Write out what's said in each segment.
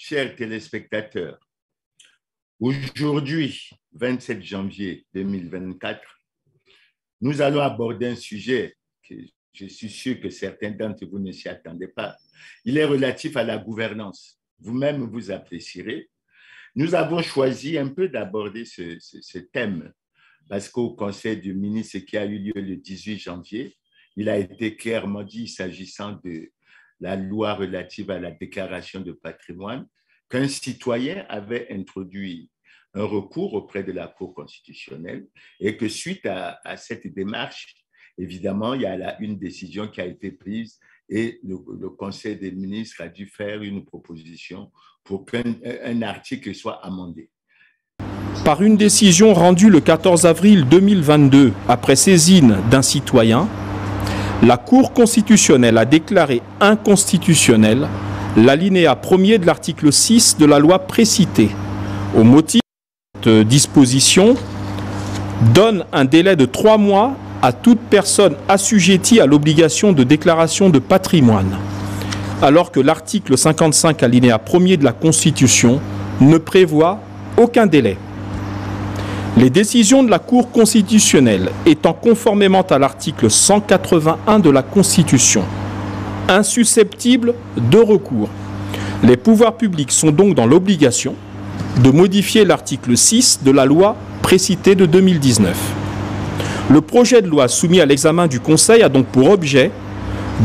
chers téléspectateurs, aujourd'hui, 27 janvier 2024, nous allons aborder un sujet que je suis sûr que certains d'entre vous ne s'y attendaient pas. Il est relatif à la gouvernance. Vous-même, vous apprécierez. Nous avons choisi un peu d'aborder ce thème parce qu'au Conseil du ministre qui a eu lieu le 18 janvier, il a été clairement dit, s'agissant de la loi relative à la déclaration de patrimoine, qu'un citoyen avait introduit un recours auprès de la Cour constitutionnelle et que suite à cette démarche, évidemment, il y a une décision qui a été prise et le Conseil des ministres a dû faire une proposition pour qu'un article soit amendé. Par une décision rendue le 14 avril 2022, après saisine d'un citoyen, la Cour constitutionnelle a déclaré inconstitutionnel l'alinéa 1er de l'article 6 de la loi précitée, au motif que cette disposition donne un délai de 3 mois à toute personne assujettie à l'obligation de déclaration de patrimoine, alors que l'article 55 alinéa 1er de la Constitution ne prévoit aucun délai. Les décisions de la Cour constitutionnelle étant conformément à l'article 181 de la Constitution insusceptibles de recours, les pouvoirs publics sont donc dans l'obligation de modifier l'article 6 de la loi précitée de 2019. Le projet de loi soumis à l'examen du Conseil a donc pour objet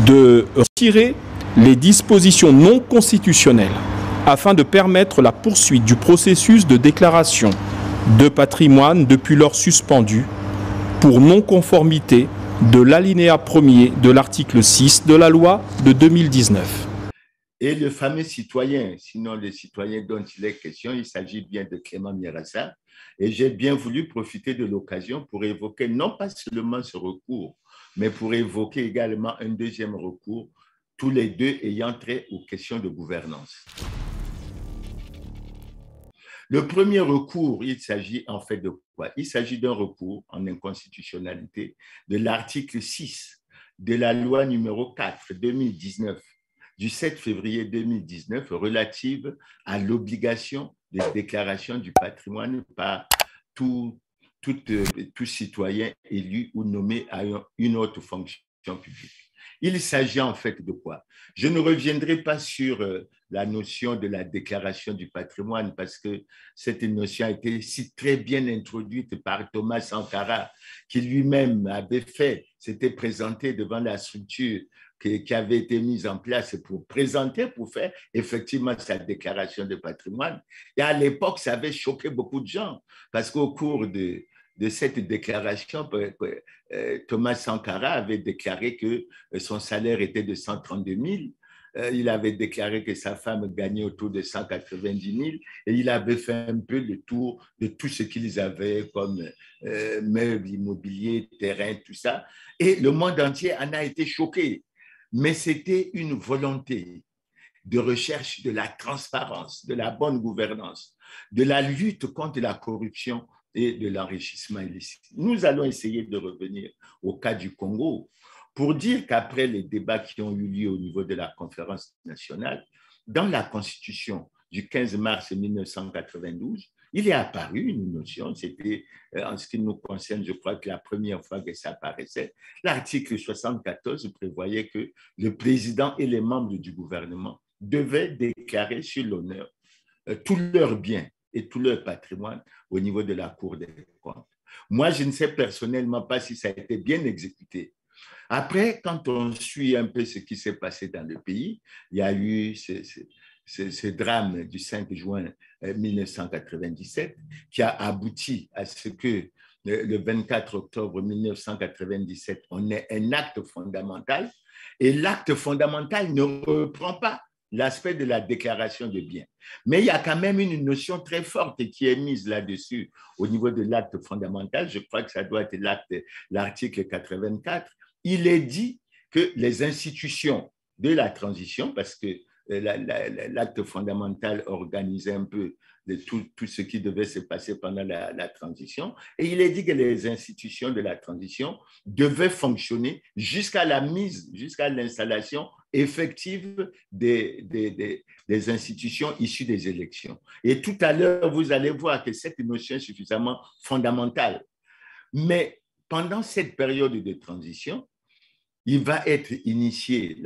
de retirer les dispositions non constitutionnelles afin de permettre la poursuite du processus de déclaration de patrimoine depuis lors suspendu pour non-conformité de l'alinéa 1er de l'article 6 de la loi de 2019. Et le fameux citoyen, sinon le citoyen dont il est question, il s'agit bien de Clément Mirassa. Et j'ai bien voulu profiter de l'occasion pour évoquer non pas seulement ce recours, mais pour évoquer également un deuxième recours, tous les deux ayant trait aux questions de gouvernance. Le premier recours, il s'agit en fait de quoi? Il s'agit d'un recours en inconstitutionnalité de l'article 6 de la loi numéro 4/2019 du 7 février 2019 relative à l'obligation de déclaration du patrimoine par tout citoyen élu ou nommé à une autre fonction publique. Il s'agit en fait de quoi? Je ne reviendrai pas sur la notion de la déclaration du patrimoine parce que cette notion a été si très bien introduite par Thomas Sankara, qui lui-même avait s'était présenté devant la structure qui avait été mise en place pour présenter, pour faire effectivement sa déclaration de patrimoine. Et à l'époque, ça avait choqué beaucoup de gens parce qu'au cours de cette déclaration, Thomas Sankara avait déclaré que son salaire était de 132 000. Il avait déclaré que sa femme gagnait autour de 190 000 et il avait fait un peu le tour de tout ce qu'ils avaient comme meubles, immobiliers, terrains, tout ça. Et le monde entier en a été choqué. Mais c'était une volonté de recherche de la transparence, de la bonne gouvernance, de la lutte contre la corruption et de l'enrichissement illicite. Nous allons essayer de revenir au cas du Congo pour dire qu'après les débats qui ont eu lieu au niveau de la conférence nationale, dans la Constitution du 15 mars 1992, il est apparu une notion, c'était en ce qui nous concerne, je crois que la première fois que ça apparaissait, l'article 74 prévoyait que le président et les membres du gouvernement devaient déclarer sur l'honneur tous leurs biens et tout leur patrimoine au niveau de la Cour des comptes. Moi, je ne sais personnellement pas si ça a été bien exécuté. Après, quand on suit un peu ce qui s'est passé dans le pays, il y a eu ce drame du 5 juin 1997 qui a abouti à ce que le 24 octobre 1997, on ait un acte fondamental et l'acte fondamental ne reprend pas l'aspect de la déclaration de biens. Mais il y a quand même une notion très forte qui est mise là-dessus au niveau de l'acte fondamental. Je crois que ça doit être l'article 84. Il est dit que les institutions de la transition, parce que l'acte fondamental organisait un peu tout ce qui devait se passer pendant la transition, et il est dit que les institutions de la transition devaient fonctionner jusqu'à l'installation effective des institutions issues des élections. Et tout à l'heure, vous allez voir que cette notion est suffisamment fondamentale. Mais pendant cette période de transition, il va être initié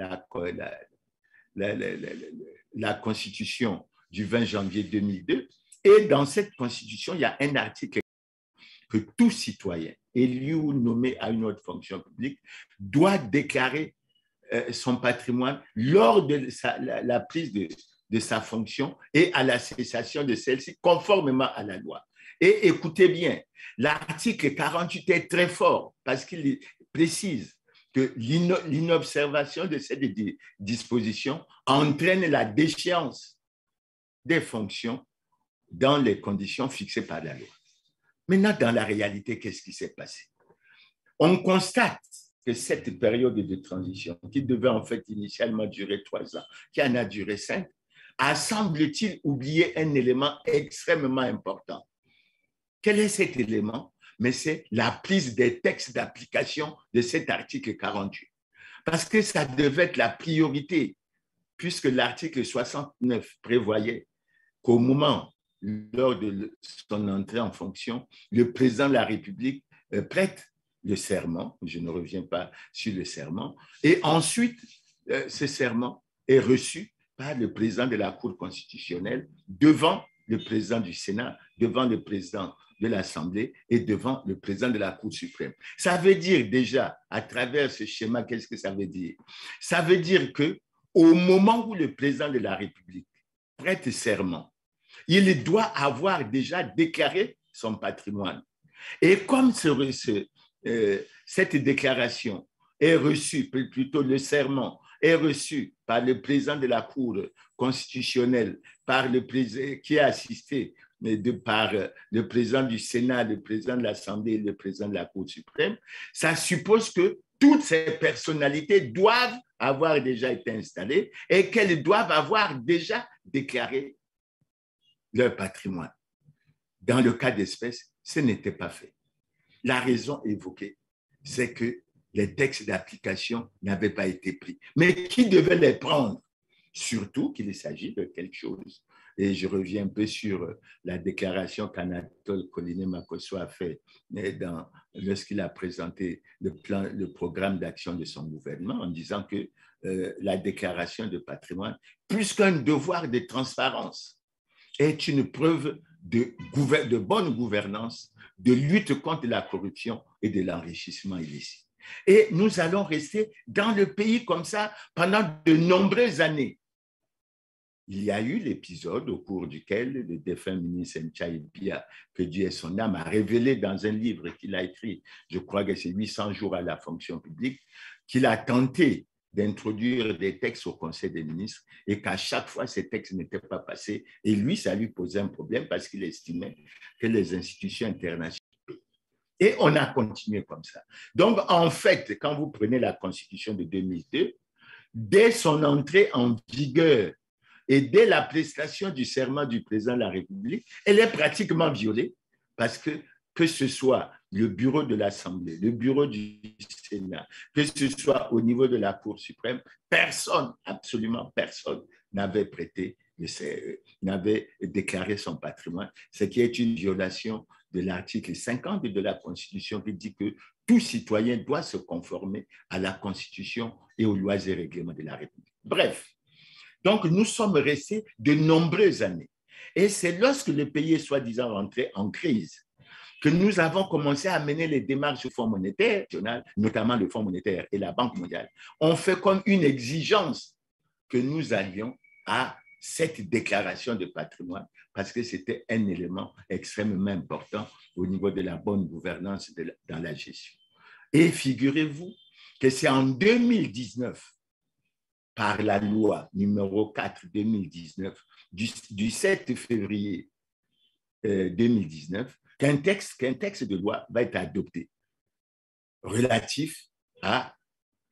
la Constitution du 20 janvier 2002. Et dans cette Constitution, il y a un article que tout citoyen élu ou nommé à une autre fonction publique doit déclarer son patrimoine lors de la prise de sa fonction et à la cessation de celle-ci, conformément à la loi. Et écoutez bien, l'article 48 est très fort parce qu'il précise que l'inobservation de cette disposition entraîne la déchéance des fonctions dans les conditions fixées par la loi. Maintenant, dans la réalité, qu'est-ce qui s'est passé? On constate que cette période de transition, qui devait en fait initialement durer 3 ans, qui en a duré 5, a, semble-t-il, oublié un élément extrêmement important. Quel est cet élément? Mais c'est la prise des textes d'application de cet article 48. Parce que ça devait être la priorité, puisque l'article 69 prévoyait qu'au moment, lors de son entrée en fonction, le président de la République prête le serment, je ne reviens pas sur le serment, et ensuite, ce serment est reçu par le président de la Cour constitutionnelle devant le président du Sénat, devant le président de l'Assemblée et devant le président de la Cour suprême. Ça veut dire déjà, à travers ce schéma, qu'est-ce que ça veut dire? Ça veut dire qu'au moment où le président de la République prête serment, il doit avoir déjà déclaré son patrimoine. Et comme cette déclaration est reçue, plutôt le serment est reçu par le président de la Cour constitutionnelle, par le président qui est assisté par le président du Sénat, le président de l'Assemblée et le président de la Cour suprême, ça suppose que toutes ces personnalités doivent avoir déjà été installées et qu'elles doivent avoir déjà déclaré leur patrimoine. Dans le cas d'espèce, ce n'était pas fait. La raison évoquée, c'est que les textes d'application n'avaient pas été pris. Mais qui devait les prendre? Surtout qu'il s'agit de quelque chose. Et je reviens un peu sur la déclaration qu'Anatole Collinet-Makosso a fait lorsqu'il a présenté le programme d'action de son gouvernement en disant que la déclaration de patrimoine, plus qu'un devoir de transparence, est une preuve de bonne gouvernance, de lutte contre la corruption et de l'enrichissement illicite. Et nous allons rester dans le pays comme ça pendant de nombreuses années. Il y a eu l'épisode au cours duquel le défunt ministre Nchaï Bia, que Dieu ait son âme, a révélé dans un livre qu'il a écrit, je crois que c'est 800 jours à la fonction publique, qu'il a tenté d'introduire des textes au Conseil des ministres et qu'à chaque fois, ces textes n'étaient pas passés. Et lui, ça lui posait un problème parce qu'il estimait que les institutions internationales. Et on a continué comme ça. Donc, en fait, quand vous prenez la Constitution de 2002, dès son entrée en vigueur et dès la prestation du serment du président de la République, elle est pratiquement violée parce que ce soit le bureau de l'Assemblée, le bureau du Sénat, que ce soit au niveau de la Cour suprême, personne, absolument personne, n'avait déclaré son patrimoine, ce qui est une violation de l'article 50 de la Constitution qui dit que tout citoyen doit se conformer à la Constitution et aux lois et règlements de la République. Bref, donc nous sommes restés de nombreuses années. Et c'est lorsque le pays est soi-disant rentré en crise que nous avons commencé à mener les démarches au Fonds monétaire national, notamment le Fonds monétaire et la Banque mondiale. On fait comme une exigence que nous allions à cette déclaration de patrimoine parce que c'était un élément extrêmement important au niveau de la bonne gouvernance dans la gestion. Et figurez-vous que c'est en 2019, par la loi numéro 4-2019, du 7 février 2019, qu'un texte de loi va être adopté relatif à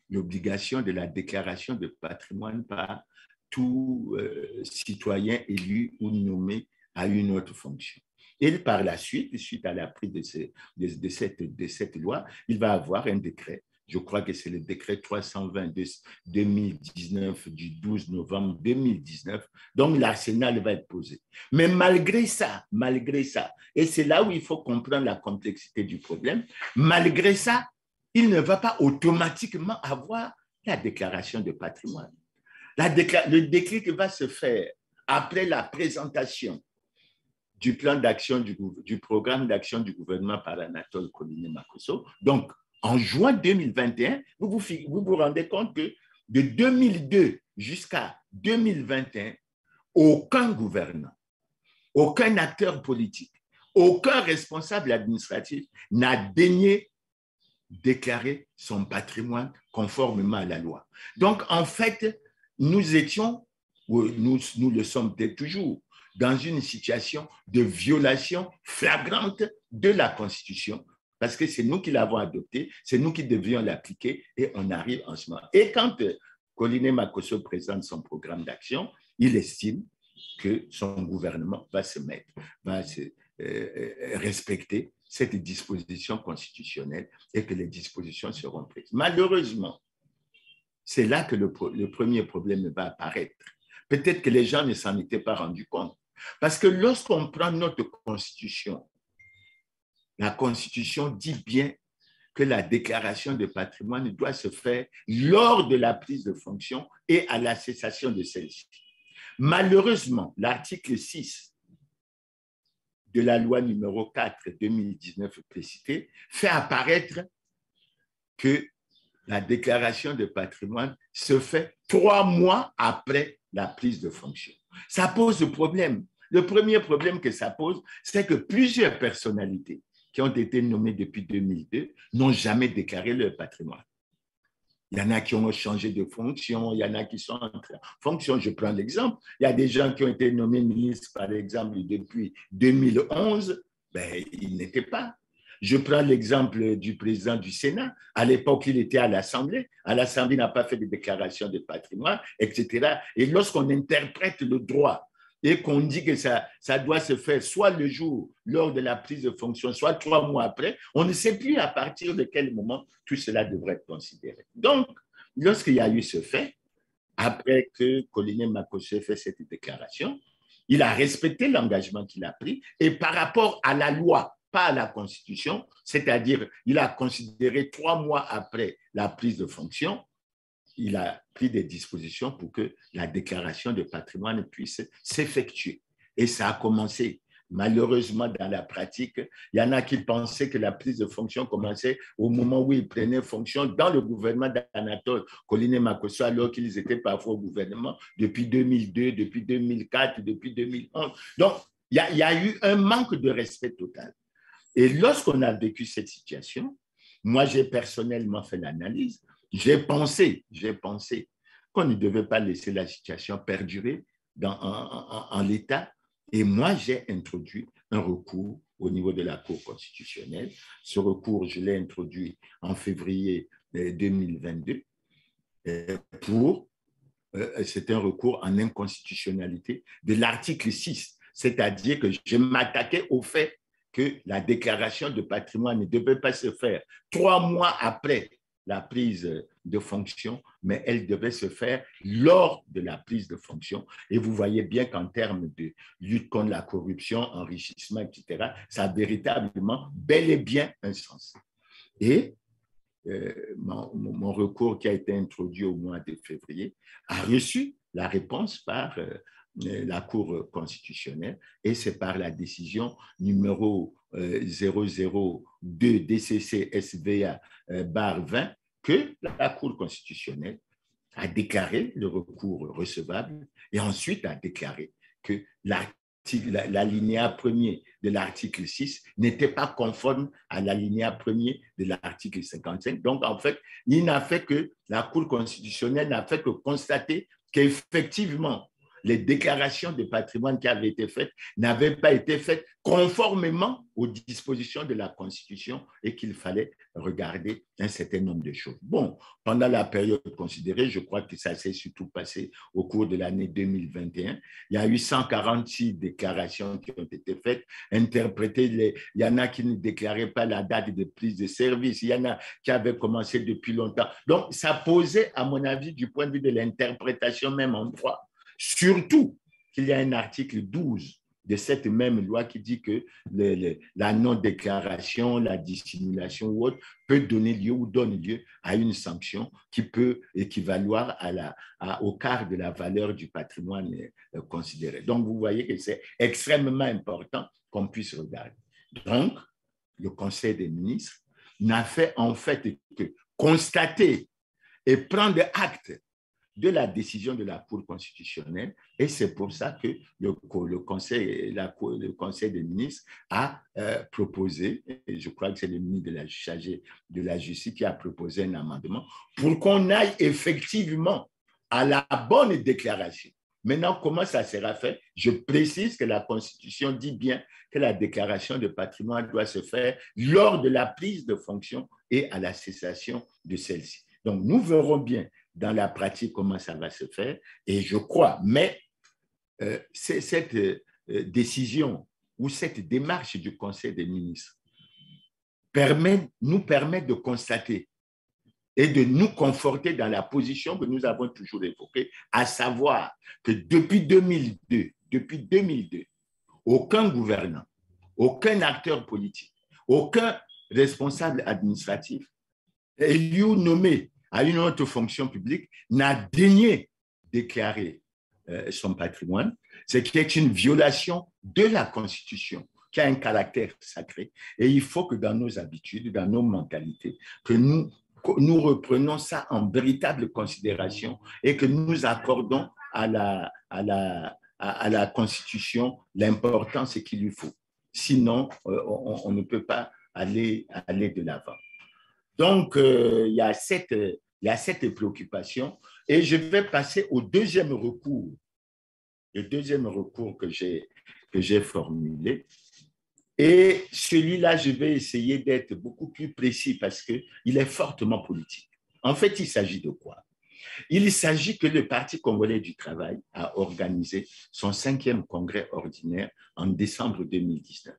l'obligation de la déclaration de patrimoine par tout citoyen élu ou nommé à une autre fonction. Et par la suite à la prise de cette loi, il va avoir un décret Je crois que c'est le décret 320 de 2019 du 12 novembre 2019. Donc, l'arsenal va être posé. Mais malgré ça, et c'est là où il faut comprendre la complexité du problème, malgré ça, il ne va pas automatiquement avoir la déclaration de patrimoine. Le déclic va se faire après la présentation du plan d'action du programme d'action du gouvernement par Anatole Koliné-Makosso. Donc, en juin 2021, vous vous rendez compte que de 2002 jusqu'à 2021, aucun gouvernant, aucun acteur politique, aucun responsable administratif n'a daigné déclarer son patrimoine conformément à la loi. Donc, en fait, nous le sommes peut-être toujours, dans une situation de violation flagrante de la Constitution, parce que c'est nous qui l'avons adoptée, c'est nous qui devions l'appliquer, et on arrive en ce moment. Et quand Koliné-Makosso présente son programme d'action, il estime que son gouvernement va respecter cette disposition constitutionnelle et que les dispositions seront prises. Malheureusement, c'est là que le premier problème va apparaître. Peut-être que les gens ne s'en étaient pas rendus compte. Parce que lorsqu'on prend notre Constitution, la Constitution dit bien que la déclaration de patrimoine doit se faire lors de la prise de fonction et à la cessation de celle-ci. Malheureusement, l'article 6 de la loi numéro 4/2019 précitée fait apparaître que la déclaration de patrimoine se fait 3 mois après la prise de fonction. Ça pose le problème. Le premier problème que ça pose, c'est que plusieurs personnalités qui ont été nommées depuis 2002 n'ont jamais déclaré leur patrimoine. Il y en a qui ont changé de fonction, il y en a qui sont entrés en fonction. Je prends l'exemple. Il y a des gens qui ont été nommés ministres, par exemple, depuis 2011, ben, ils n'étaient pas. Je prends l'exemple du président du Sénat. À l'époque, il était à l'Assemblée. À l'Assemblée, il n'a pas fait de déclaration de patrimoine, etc. Et lorsqu'on interprète le droit et qu'on dit que ça doit se faire soit le jour lors de la prise de fonction, soit 3 mois après, on ne sait plus à partir de quel moment tout cela devrait être considéré. Donc, lorsqu'il y a eu ce fait, après que Koliné-Makosso ait fait cette déclaration, il a respecté l'engagement qu'il a pris et par rapport à la loi, pas à la Constitution, c'est-à-dire il a considéré 3 mois après la prise de fonction, il a pris des dispositions pour que la déclaration de patrimoine puisse s'effectuer. Et ça a commencé. Malheureusement, dans la pratique, il y en a qui pensaient que la prise de fonction commençait au moment où ils prenaient fonction dans le gouvernement d'Anatole Koliné-Makosso, alors qu'ils étaient parfois au gouvernement depuis 2002, depuis 2004, depuis 2011. Donc, il y a eu un manque de respect total. Et lorsqu'on a vécu cette situation, moi, j'ai personnellement fait l'analyse. J'ai pensé qu'on ne devait pas laisser la situation perdurer en l'état. Et moi, j'ai introduit un recours au niveau de la Cour constitutionnelle. Ce recours, je l'ai introduit en février 2022 c'est un recours en inconstitutionnalité de l'article 6, c'est-à-dire que je m'attaquais au fait que la déclaration de patrimoine ne devait pas se faire 3 mois après la prise de fonction, mais elle devait se faire lors de la prise de fonction. Et vous voyez bien qu'en termes de lutte contre la corruption, enrichissement, etc., ça a véritablement bel et bien un sens. Et mon recours qui a été introduit au mois de février a reçu la réponse par la Cour constitutionnelle et c'est par la décision numéro 002 DCC SVA /20 que la Cour constitutionnelle a déclaré le recours recevable et ensuite a déclaré que l'alinéa premier de l'article 6 n'était pas conforme à l'alinéa premier de l'article 55. Donc, en fait, la Cour constitutionnelle n'a fait que constater qu'effectivement, les déclarations de patrimoine qui avaient été faites n'avaient pas été faites conformément aux dispositions de la Constitution et qu'il fallait regarder un certain nombre de choses. Bon, pendant la période considérée, je crois que ça s'est surtout passé au cours de l'année 2021. Il y a eu 146 déclarations qui ont été faites, interprétées. Il y en a qui ne déclaraient pas la date de prise de service, il y en a qui avaient commencé depuis longtemps. Donc, ça posait, à mon avis, du point de vue de l'interprétation même en droit, surtout qu'il y a un article 12 de cette même loi qui dit que la non-déclaration, la dissimulation ou autre peut donner lieu ou donne lieu à une sanction qui peut équivaloir au quart de la valeur du patrimoine considéré. Donc, vous voyez que c'est extrêmement important qu'on puisse regarder. Donc, le Conseil des ministres n'a fait en fait que constater et prendre acte de la décision de la Cour constitutionnelle, et c'est pour ça que le Conseil des ministres a proposé, et je crois que c'est le ministre chargé de la Justice qui a proposé un amendement, pour qu'on aille effectivement à la bonne déclaration. Maintenant, comment ça sera fait? Je précise que la Constitution dit bien que la déclaration de patrimoine doit se faire lors de la prise de fonction et à la cessation de celle-ci. Donc, nous verrons bien dans la pratique comment ça va se faire, et je crois, mais cette décision ou cette démarche du Conseil des ministres nous permet de constater et de nous conforter dans la position que nous avons toujours évoquée, à savoir que depuis 2002, aucun gouvernant, aucun acteur politique, aucun responsable administratif élu ou nommé à une autre fonction publique n'a daigné déclarer son patrimoine, ce qui est une violation de la Constitution, qui a un caractère sacré. Et il faut que dans nos habitudes, dans nos mentalités, que nous reprenons ça en véritable considération et que nous accordons à la Constitution l'importance qu'il lui faut. Sinon, on ne peut pas aller de l'avant. Donc, il y a cette préoccupation, et je vais passer au deuxième recours, le deuxième recours que j'ai formulé. Et celui-là, je vais essayer d'être beaucoup plus précis parce qu'il est fortement politique. En fait, il s'agit de quoi? Il s'agit que le Parti congolais du travail a organisé son 5e congrès ordinaire en décembre 2019.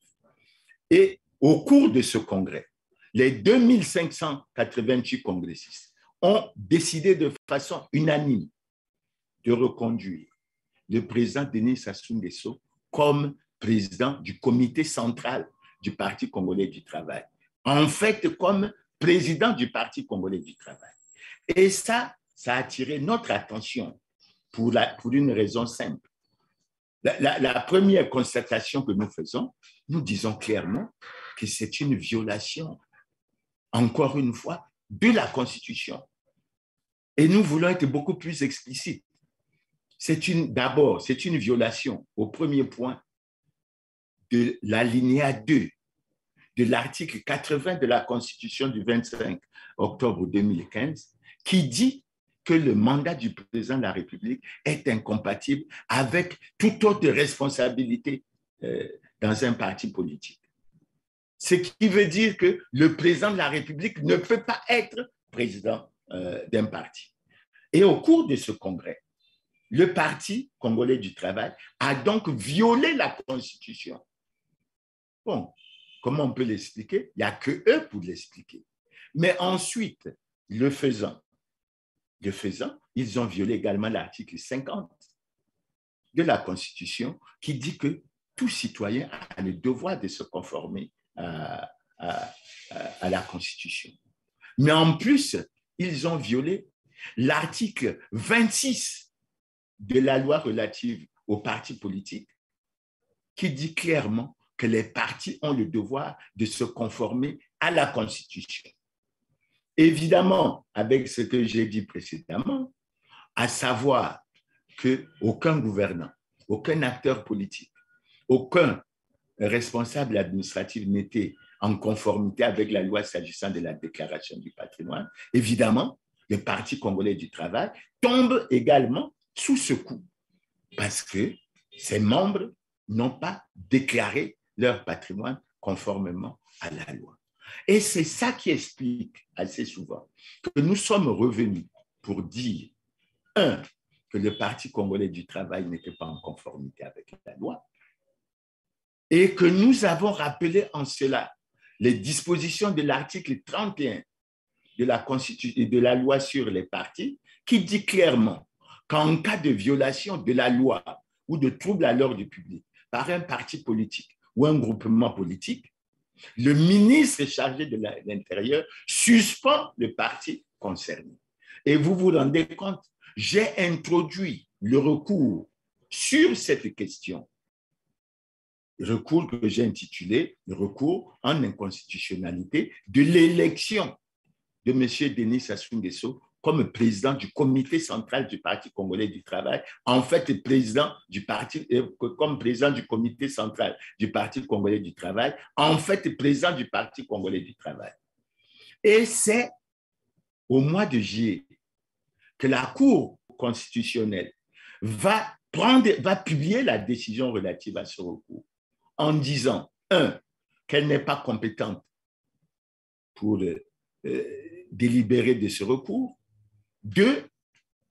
Et au cours de ce congrès, les 2588 congressistes ont décidé de façon unanime de reconduire le président Denis Sassou Nguesso comme président du comité central du Parti congolais du travail. En fait, comme président du Parti congolais du travail. Et ça a attiré notre attention pour une raison simple. La première constatation que nous faisons, nous disons clairement que c'est une violation, encore une fois, de la Constitution. Et nous voulons être beaucoup plus explicites. D'abord, c'est une violation, au premier point, de l'alinéa 2 de l'article 80 de la Constitution du 25 octobre 2015, qui dit que le mandat du président de la République est incompatible avec toute autre responsabilité dans un parti politique. Ce qui veut dire que le président de la République ne peut pas être président d'un parti. Et au cours de ce congrès, le Parti congolais du travail a donc violé la Constitution. Bon, comment on peut l'expliquer? Il n'y a que eux pour l'expliquer. Mais ensuite, le faisant, ils ont violé également l'article 50 de la Constitution qui dit que tout citoyen a le devoir de se conformer à la Constitution. Mais en plus, ils ont violé l'article 26 de la loi relative aux partis politiques qui dit clairement que les partis ont le devoir de se conformer à la Constitution. Évidemment, avec ce que j'ai dit précédemment, à savoir qu'aucun gouvernant, aucun acteur politique, aucun responsable administratif n'était en conformité avec la loi s'agissant de la déclaration du patrimoine, évidemment, le Parti congolais du travail tombe également sous ce coup. parce que ses membres n'ont pas déclaré leur patrimoine conformément à la loi. Et c'est ça qui explique assez souvent que nous sommes revenus pour dire, un, que le Parti congolais du travail n'était pas en conformité avec la loi, et que nous avons rappelé en cela les dispositions de l'article 31 de la Constitution et de la loi sur les partis, qui dit clairement qu'en cas de violation de la loi ou de trouble à l'ordre public par un parti politique ou un groupement politique, le ministre chargé de l'Intérieur suspend le parti concerné. Et vous vous rendez compte, j'ai introduit le recours sur cette question, recours que j'ai intitulé « Recours en inconstitutionnalité de l'élection de M. Denis Sassou Nguesso comme président du comité central du Parti congolais du travail, en fait président du parti, comme président du comité central du Parti congolais du travail, en fait président du Parti congolais du travail. » Et c'est au mois de juillet que la Cour constitutionnelle va publier la décision relative à ce recours en disant, un, qu'elle n'est pas compétente pour délibérer de ce recours. Deux,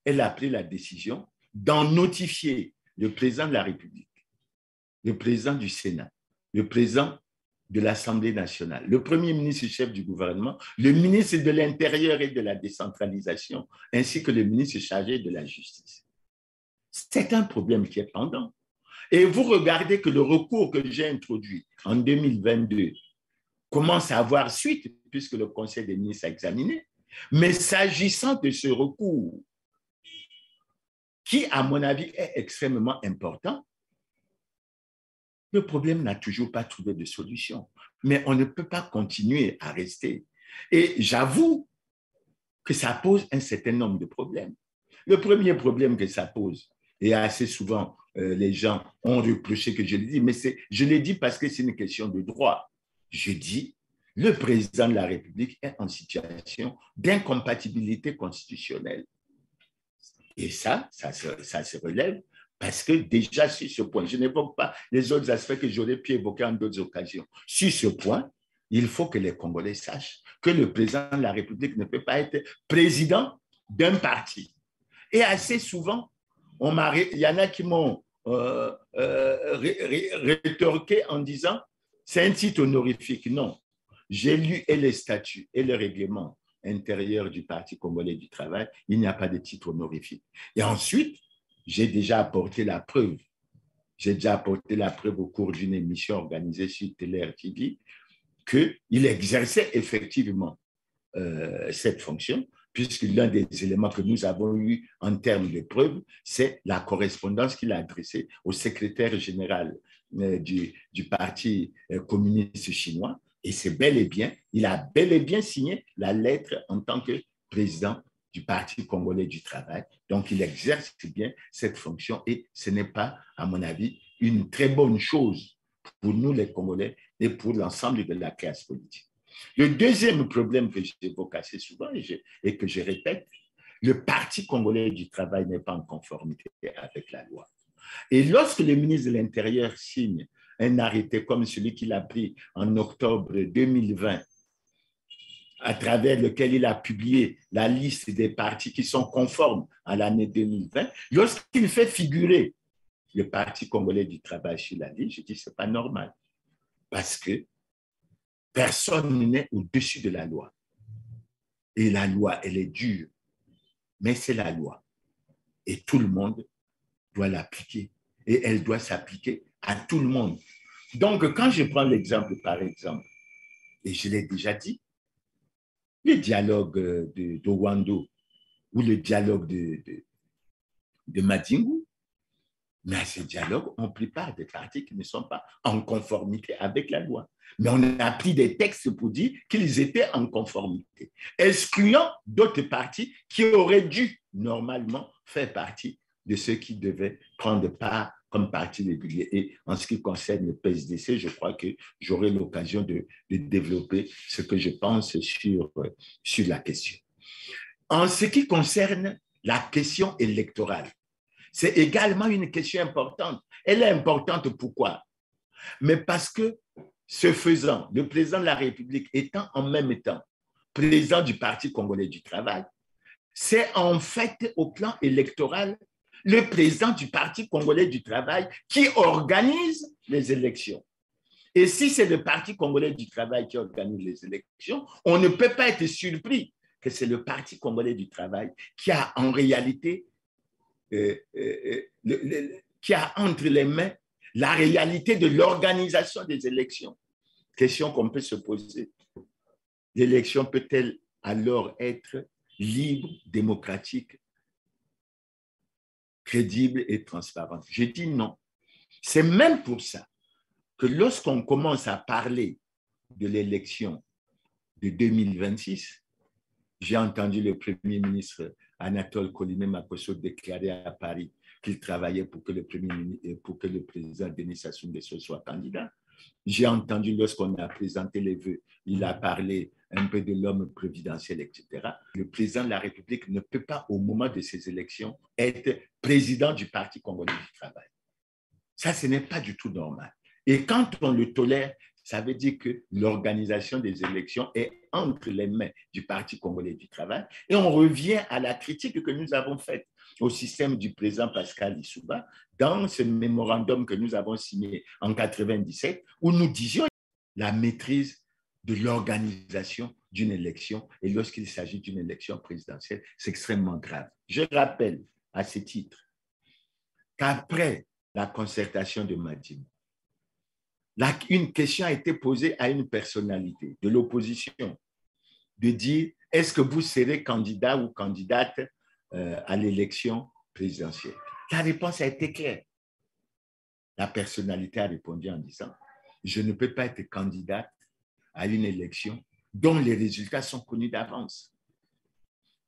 elle a pris la décision d'en notifier le président de la République, le président du Sénat, le président de l'Assemblée nationale, le premier ministre chef du gouvernement, le ministre de l'Intérieur et de la décentralisation, ainsi que le ministre chargé de la Justice. C'est un problème qui est pendant. Et vous regardez que le recours que j'ai introduit en 2022 commence à avoir suite, puisque le Conseil des ministres a examiné. Mais s'agissant de ce recours, qui, à mon avis, est extrêmement important, le problème n'a toujours pas trouvé de solution. Mais on ne peut pas continuer à rester. Et j'avoue que ça pose un certain nombre de problèmes. Le premier problème que ça pose, et assez souvent, les gens ont reproché que je l'ai dit, mais je l'ai dit parce que c'est une question de droit. Je dis, le président de la République est en situation d'incompatibilité constitutionnelle. Et ça se relève parce que déjà sur ce point, je n'évoque pas les autres aspects que j'aurais pu évoquer en d'autres occasions. Sur ce point, il faut que les Congolais sachent que le président de la République ne peut pas être président d'un parti. Et assez souvent, il y en a qui m'ont rétorqué en disant c'est un titre honorifique. Non, j'ai lu et les statuts et le règlement intérieur du Parti congolais du travail, il n'y a pas de titre honorifique. Et ensuite, j'ai déjà apporté la preuve. J'ai déjà apporté la preuve au cours d'une émission organisée sur Télé-RTV qu'il exerçait effectivement cette fonction, puisque l'un des éléments que nous avons eu en termes de preuves, c'est la correspondance qu'il a adressée au secrétaire général du Parti communiste chinois. Et c'est bel et bien, il a bel et bien signé la lettre en tant que président du Parti congolais du travail. Donc, il exerce bien cette fonction et ce n'est pas, à mon avis, une très bonne chose pour nous les Congolais et pour l'ensemble de la classe politique. Le deuxième problème que j'évoque assez souvent et que je répète, le Parti congolais du travail n'est pas en conformité avec la loi. Et lorsque le ministre de l'Intérieur signe un arrêté comme celui qu'il a pris en octobre 2020, à travers lequel il a publié la liste des partis qui sont conformes à l'année 2020, lorsqu'il fait figurer le Parti congolais du travail sur la liste, je dis que ce n'est pas normal. Parce que personne n'est au-dessus de la loi. Et la loi, elle est dure, mais c'est la loi. Et tout le monde doit l'appliquer. Et elle doit s'appliquer à tout le monde. Donc, quand je prends l'exemple, par exemple, et je l'ai déjà dit, le dialogue de Wando ou le dialogue de Madingu, mais à ce dialogue, on prit part des partis qui ne sont pas en conformité avec la loi. Mais on a pris des textes pour dire qu'ils étaient en conformité, excluant d'autres partis qui auraient dû normalement faire partie de ceux qui devaient prendre part comme parti régulier. Et en ce qui concerne le PSDC, je crois que j'aurai l'occasion de développer ce que je pense sur la question. En ce qui concerne la question électorale, C'est également une question importante. Elle est importante pourquoi? Mais parce que, ce faisant, le président de la République étant en même temps président du Parti congolais du travail, c'est en fait au plan électoral le président du Parti congolais du travail qui organise les élections. Et si c'est le Parti congolais du travail qui organise les élections, on ne peut pas être surpris que c'est le Parti congolais du travail qui a en réalité, qui a entre les mains la réalité de l'organisation des élections. Question qu'on peut se poser. L'élection peut-elle alors être libre, démocratique, crédible et transparente? Je dis non. C'est même pour ça que lorsqu'on commence à parler de l'élection de 2026, j'ai entendu le Premier ministre Anatole Koliné-Makosso déclarer à Paris qu'il travaillait pour que le président Denis Sassou Nguesso soit candidat. J'ai entendu lorsqu'on a présenté les vœux, il a parlé un peu de l'homme présidentiel, etc. Le président de la République ne peut pas, au moment de ces élections, être président du Parti congolais du travail. Ça, ce n'est pas du tout normal. Et quand on le tolère, ça veut dire que l'organisation des élections est entre les mains du Parti congolais du travail. Et on revient à la critique que nous avons faite au système du président Pascal Lissouba dans ce mémorandum que nous avons signé en 1997, où nous disions la maîtrise de l'organisation d'une élection. Et lorsqu'il s'agit d'une élection présidentielle, c'est extrêmement grave. Je rappelle à ce titre qu'après la concertation de Madimou, une question a été posée à une personnalité de l'opposition de dire est-ce que vous serez candidat ou candidate à l'élection présidentielle? La réponse a été claire. La personnalité a répondu en disant je ne peux pas être candidate à une élection dont les résultats sont connus d'avance.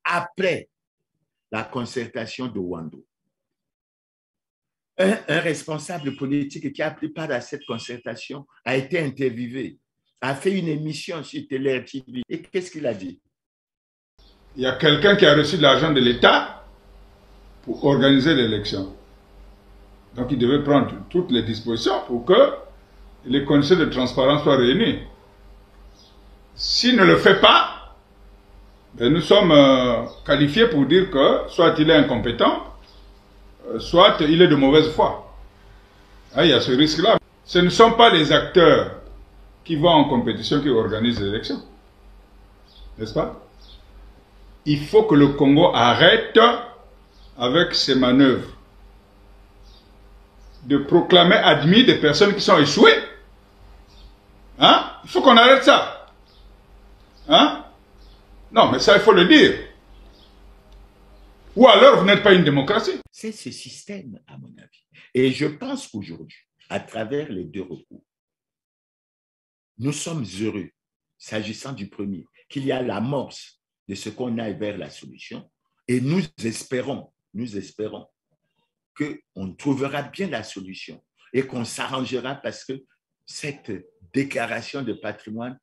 Après la concertation de Wando, un responsable politique qui a pris part à cette concertation a été interviewé, a fait une émission sur Télé TV. Et qu'est-ce qu'il a dit? Il y a quelqu'un qui a reçu de l'argent de l'État pour organiser l'élection. Donc il devait prendre toutes les dispositions pour que les conditions de transparence soient réunies. S'il ne le fait pas, ben nous sommes qualifiés pour dire que soit il est incompétent, soit il est de mauvaise foi. Ah, il y a ce risque-là. Ce ne sont pas les acteurs qui vont en compétition qui organisent l'élection. N'est-ce pas? Il faut que le Congo arrête avec ses manœuvres de proclamer admis des personnes qui sont échouées. Hein? Il faut qu'on arrête ça. Hein? Non, mais ça, il faut le dire. Ou alors, vous n'êtes pas une démocratie. C'est ce système, à mon avis. Et je pense qu'aujourd'hui, à travers les deux recours, nous sommes heureux, s'agissant du premier, qu'il y a l'amorce de ce qu'on aille vers la solution. Et nous espérons qu'on trouvera bien la solution et qu'on s'arrangera parce que cette déclaration de patrimoine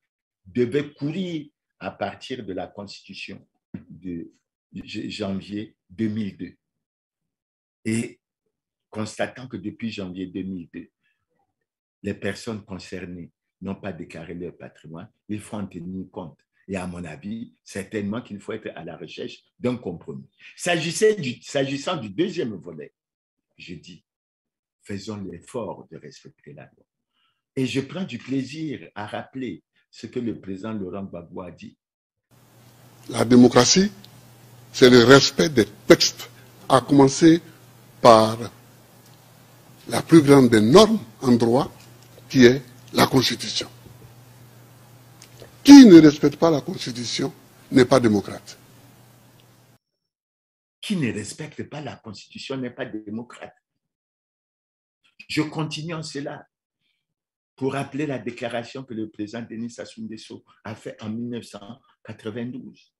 devait courir à partir de la Constitution de janvier 2002. Et constatant que depuis janvier 2002, les personnes concernées n'ont pas déclaré leur patrimoine, il faut en tenir compte. Et à mon avis, certainement qu'il faut être à la recherche d'un compromis. S'agissant du deuxième volet, je dis, faisons l'effort de respecter la loi. Et je prends du plaisir à rappeler ce que le président Laurent Gbagbo a dit. La démocratie, c'est le respect des textes, à commencer par la plus grande des normes en droit, qui est la Constitution. Qui ne respecte pas la Constitution n'est pas démocrate. Qui ne respecte pas la Constitution n'est pas démocrate. Je continue en cela pour rappeler la déclaration que le président Denis Sassou Nguesso a faite en 1992.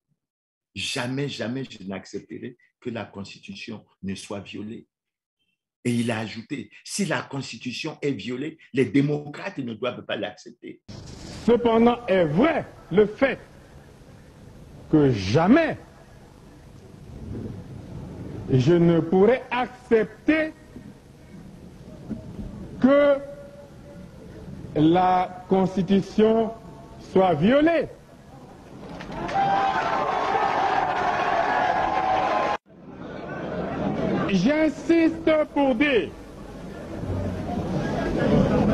Jamais, jamais je n'accepterai que la Constitution ne soit violée. Et il a ajouté, si la Constitution est violée, les démocrates ne doivent pas l'accepter. Cependant, est vrai le fait que jamais je ne pourrais accepter que la Constitution soit violée. J'insiste pour dire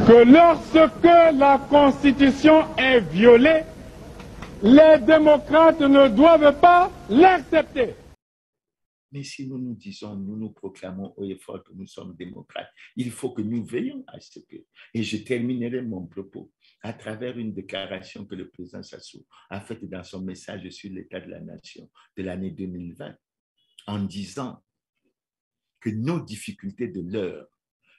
que lorsque la Constitution est violée, les démocrates ne doivent pas l'accepter. Mais si nous nous disons, nous nous proclamons haut et fort que nous sommes démocrates, il faut que nous veillons à ce que. Et je terminerai mon propos à travers une déclaration que le président Sassou a faite dans son message sur l'état de la nation de l'année 2020, en disant que nos difficultés de l'heure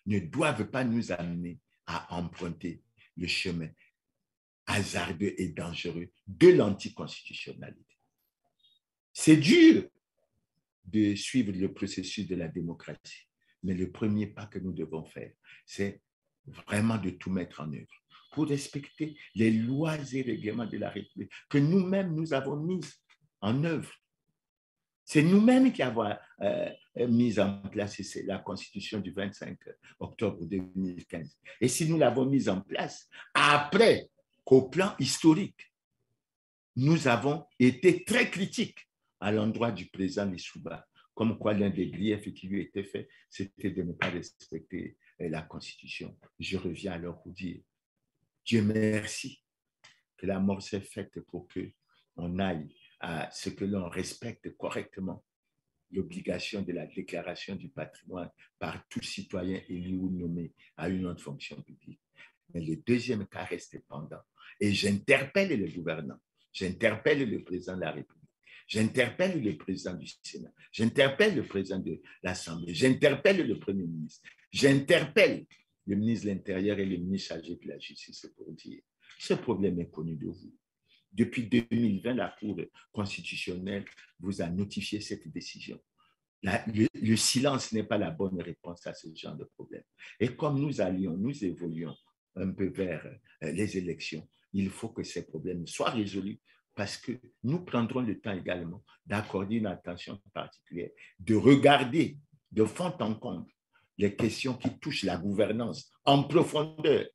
ne doivent pas nous amener à emprunter le chemin hasardeux et dangereux de l'anticonstitutionnalité. C'est dur de suivre le processus de la démocratie. Mais le premier pas que nous devons faire, c'est vraiment de tout mettre en œuvre pour respecter les lois et règlements de la République que nous-mêmes, nous avons mises en œuvre. C'est nous-mêmes qui avons mis en place la Constitution du 25 octobre 2015. Et si nous l'avons mise en place, après qu'au plan historique, nous avons été très critiques à l'endroit du président Lissouba, comme quoi l'un des griefs qui lui était fait, c'était de ne pas respecter la Constitution. Je reviens alors pour dire, Dieu merci que la mort s'est faite pour qu'on aille à ce que l'on respecte correctement l'obligation de la déclaration du patrimoine par tout citoyen élu ou nommé à une autre fonction publique. Mais le deuxième cas reste pendant. Et j'interpelle le gouvernement, j'interpelle le président de la République, j'interpelle le président du Sénat, j'interpelle le président de l'Assemblée, j'interpelle le Premier ministre, j'interpelle le ministre de l'Intérieur et le ministre chargé de la Justice pour dire ce problème est connu de vous. Depuis 2020, la Cour constitutionnelle vous a notifié cette décision. Le silence n'est pas la bonne réponse à ce genre de problème. Et comme nous évoluons un peu vers les élections, il faut que ces problèmes soient résolus parce que nous prendrons le temps également d'accorder une attention particulière, de regarder de fond en comble les questions qui touchent la gouvernance en profondeur,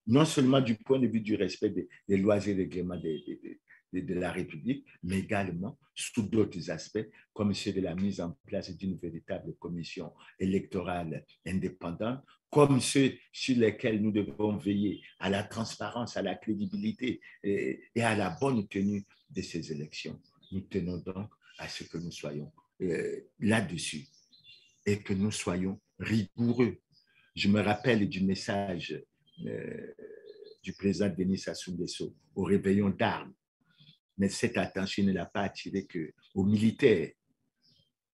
non seulement du point de vue du respect des lois et règlements de la République, mais également sous d'autres aspects, comme ceux de la mise en place d'une véritable commission électorale indépendante, comme ceux sur lesquels nous devons veiller à la transparence, à la crédibilité et à la bonne tenue de ces élections. Nous tenons donc à ce que nous soyons là-dessus et que nous soyons rigoureux. Je me rappelle du message du président Denis Sassou Nguesso au réveillon d'armes. Mais cette attention ne l'a pas attiré qu'aux militaires.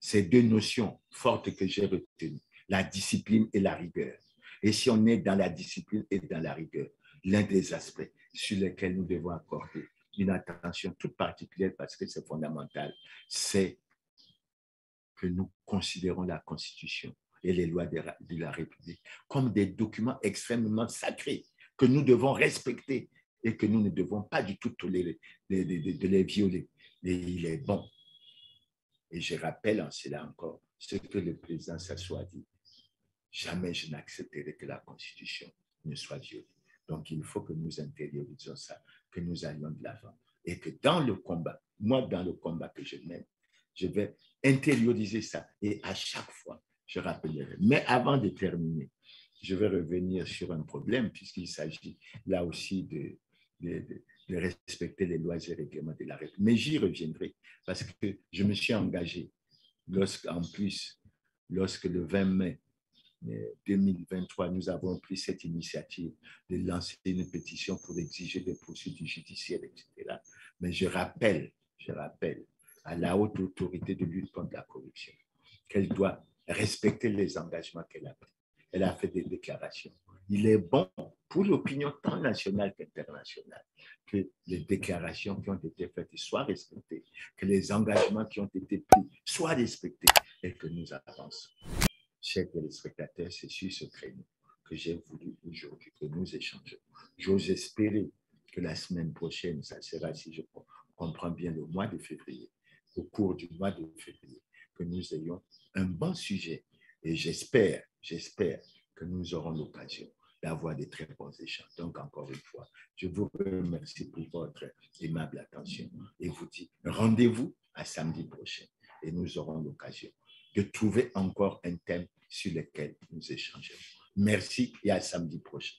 Ces deux notions fortes que j'ai retenues, la discipline et la rigueur. Et si on est dans la discipline et dans la rigueur, l'un des aspects sur lesquels nous devons accorder une attention toute particulière parce que c'est fondamental, c'est que nous considérons la Constitution et les lois de la République comme des documents extrêmement sacrés que nous devons respecter et que nous ne devons pas du tout tolérer de les violer. Et il est bon. Et je rappelle en cela encore ce que le président Sassou a dit. Jamais je n'accepterai que la Constitution ne soit violée. Donc il faut que nous intériorisions ça, que nous allions de l'avant. Et que dans le combat, moi dans le combat que je mène, je vais intérioriser ça. Et à chaque fois, je rappellerai. Mais avant de terminer, je vais revenir sur un problème puisqu'il s'agit là aussi de respecter les lois et règlements de la République. Mais j'y reviendrai parce que je me suis engagé lorsque le 20 mai 2023, nous avons pris cette initiative de lancer une pétition pour exiger des poursuites judiciaires, etc. Mais je rappelle à la haute autorité de lutte contre la corruption qu'elle doit respecter les engagements qu'elle a pris. Elle a fait des déclarations. Il est bon pour l'opinion tant nationale qu'internationale que les déclarations qui ont été faites soient respectées, que les engagements qui ont été pris soient respectés et que nous avançons. Chers téléspectateurs, c'est sur ce créneau que j'ai voulu aujourd'hui que nous échangeons. J'ose espérer que la semaine prochaine, ça sera, si je comprends bien, le mois de février, au cours du mois de février, que nous ayons un bon sujet. Et j'espère que nous aurons l'occasion d'avoir de très bons échanges. Donc, encore une fois, je vous remercie pour votre aimable attention et vous dis rendez-vous à samedi prochain et nous aurons l'occasion de trouver encore un thème sur lequel nous échangerons. Merci et à samedi prochain.